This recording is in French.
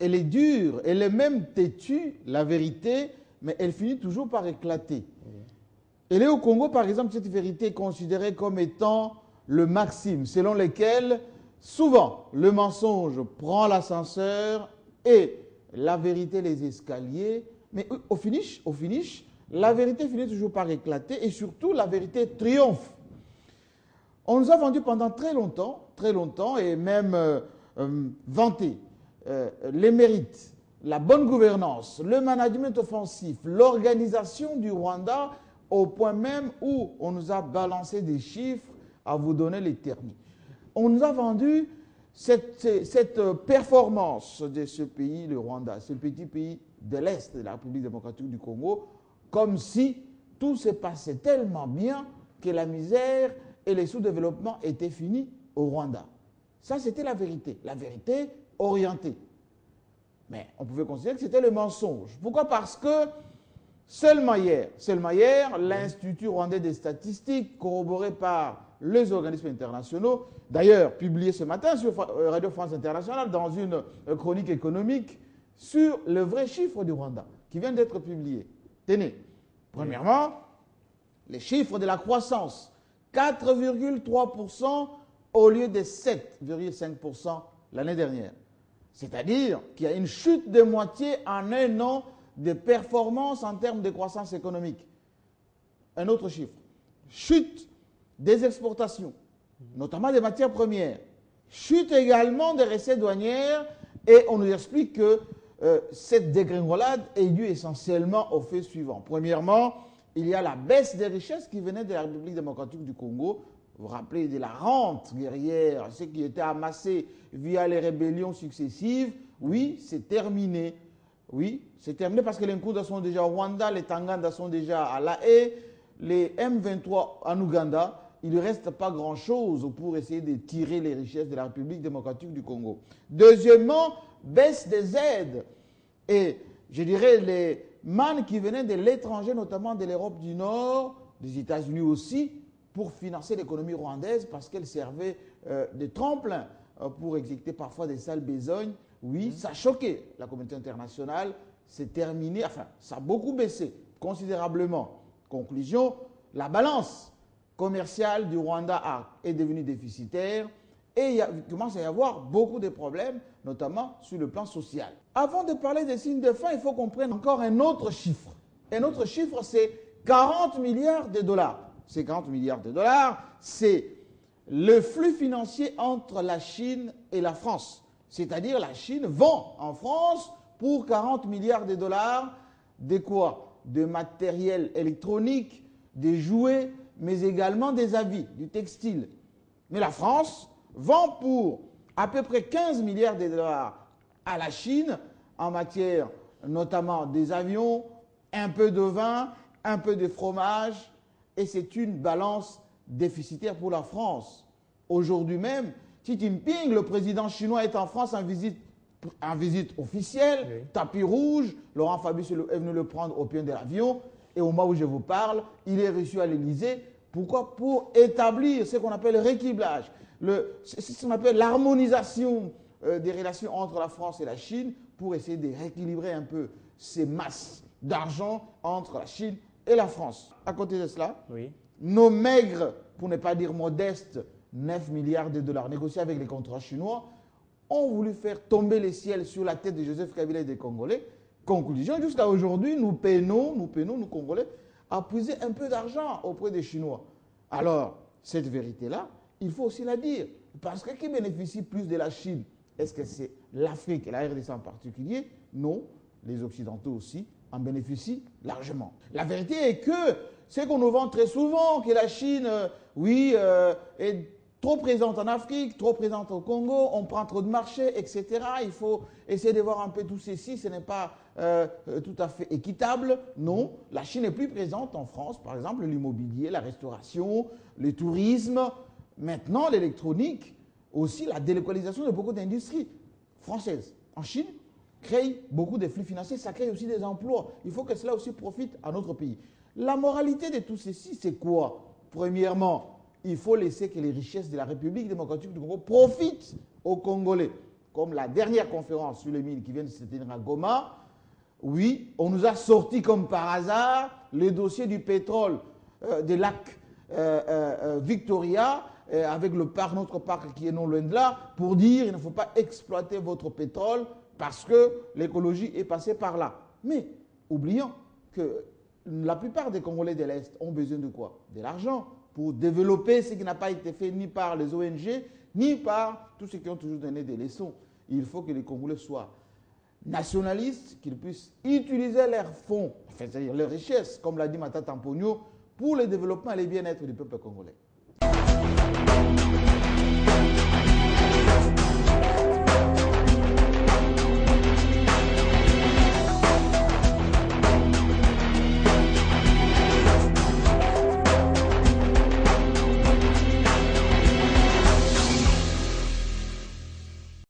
elle est dure, elle est même têtue, la vérité, mais elle finit toujours par éclater. Elle est au Congo, par exemple, cette vérité est considérée comme étant le maxime, selon lequel, souvent, le mensonge prend l'ascenseur et la vérité les escaliers, mais au finish, la vérité finit toujours par éclater et surtout, la vérité triomphe. On nous a vendu pendant très longtemps, et même vanté les mérites, la bonne gouvernance, le management offensif, l'organisation du Rwanda, au point même où on nous a balancé des chiffres à vous donner les termes. On nous a vendu cette performance de ce pays, le Rwanda, ce petit pays de l'Est de la République démocratique du Congo, comme si tout se passait tellement bien que la misère et les sous-développements étaient finis au Rwanda. Ça, c'était la vérité orientée. Mais on pouvait considérer que c'était le mensonge. Pourquoi? Parce que seulement hier, l'Institut rwandais des statistiques, corroboré par les organismes internationaux, d'ailleurs publié ce matin sur Radio France Internationale dans une chronique économique sur le vrai chiffre du Rwanda, qui vient d'être publié. Tenez, premièrement, les chiffres de la croissance, 4,3% au lieu de 7,5% l'année dernière. C'est-à-dire qu'il y a une chute de moitié en un an de performance en termes de croissance économique. Un autre chiffre. Chute des exportations, notamment des matières premières. Chute également des recettes douanières et on nous explique que cette dégringolade est due essentiellement aux faits suivants. Premièrement, il y a la baisse des richesses qui venaient de la République démocratique du Congo. Vous vous rappelez de la rente guerrière, ce qui était amassé via les rébellions successives. Oui, c'est terminé. Oui, c'est terminé parce que les Nkunda sont déjà au Rwanda, les Tanganda sont déjà à La Haye, les M23 en Ouganda. Il ne reste pas grand-chose pour essayer de tirer les richesses de la République démocratique du Congo. Deuxièmement, baisse des aides. Et je dirais les mannes qui venaient de l'étranger, notamment de l'Europe du Nord, des États-Unis aussi, pour financer l'économie rwandaise parce qu'elle servait de tremplin pour exécuter parfois des sales besognes. Oui, ça a choqué la communauté internationale, c'est terminé, enfin, ça a beaucoup baissé, considérablement. Conclusion, la balance commerciale du Rwanda est devenue déficitaire et il commence à y avoir beaucoup de problèmes, notamment sur le plan social. Avant de parler des signes de fin, il faut qu'on prenne encore un autre chiffre. Un autre chiffre, c'est 40 milliards de dollars. Ces 40 milliards de dollars, c'est le flux financier entre la Chine et la France. C'est-à-dire la Chine vend en France pour 40 milliards de dollars de quoi? De matériel électronique, des jouets, mais également des habits, du textile. Mais la France vend pour à peu près 15 milliards de dollars à la Chine en matière notamment des avions, un peu de vin, un peu de fromage, et c'est une balance déficitaire pour la France. Aujourd'hui même, Xi Jinping, le président chinois, est en France en visite officielle, oui. Tapis rouge. Laurent Fabius est venu le prendre au pied de l'avion. Et au moment où je vous parle, il est reçu à l'Élysée. Pourquoi? Pour établir ce qu'on appelle le rééquilibrage. C'est ce qu'on appelle l'harmonisation des relations entre la France et la Chine pour essayer de rééquilibrer un peu ces masses d'argent entre la Chine et la France. À côté de cela, oui. Nos maigres, pour ne pas dire modestes, 9 milliards de dollars négociés avec les contrats chinois ont voulu faire tomber les ciels sur la tête de Joseph Kabila et des Congolais. Conclusion, jusqu'à aujourd'hui, nous peinons, nous Congolais, à puiser un peu d'argent auprès des Chinois. Alors, cette vérité-là, il faut aussi la dire. Parce que qui bénéficie plus de la Chine? Est-ce que c'est l'Afrique et la RDC en particulier? Non, les Occidentaux aussi en bénéficient largement. La vérité est que c'est qu'on nous vend très souvent que la Chine, est trop présente en Afrique, trop présente au Congo, on prend trop de marchés, etc. Il faut essayer de voir un peu tout ceci, ce n'est pas tout à fait équitable. Non, la Chine est plus présente en France, par exemple l'immobilier, la restauration, le tourisme, maintenant l'électronique, aussi la délocalisation de beaucoup d'industries françaises en Chine crée beaucoup de flux financiers, ça crée aussi des emplois. Il faut que cela aussi profite à notre pays. La moralité de tout ceci, c'est quoi? Premièrement, il faut laisser que les richesses de la République démocratique du Congo profitent aux Congolais. comme la dernière conférence sur les mines qui vient de se tenir à Goma, oui, on nous a sorti comme par hasard le dossier du pétrole des lacs Victoria, avec notre parc qui est non loin de là, pour dire qu'il ne faut pas exploiter votre pétrole parce que l'écologie est passée par là. Mais oublions que la plupart des Congolais de l'Est ont besoin de quoi? De l'argent pour développer ce qui n'a pas été fait ni par les ONG, ni par tous ceux qui ont toujours donné des leçons. Il faut que les Congolais soient nationalistes, qu'ils puissent utiliser leurs fonds, c'est-à-dire leurs richesses, comme l'a dit Matata Mponyo, pour le développement et le bien-être du peuple congolais.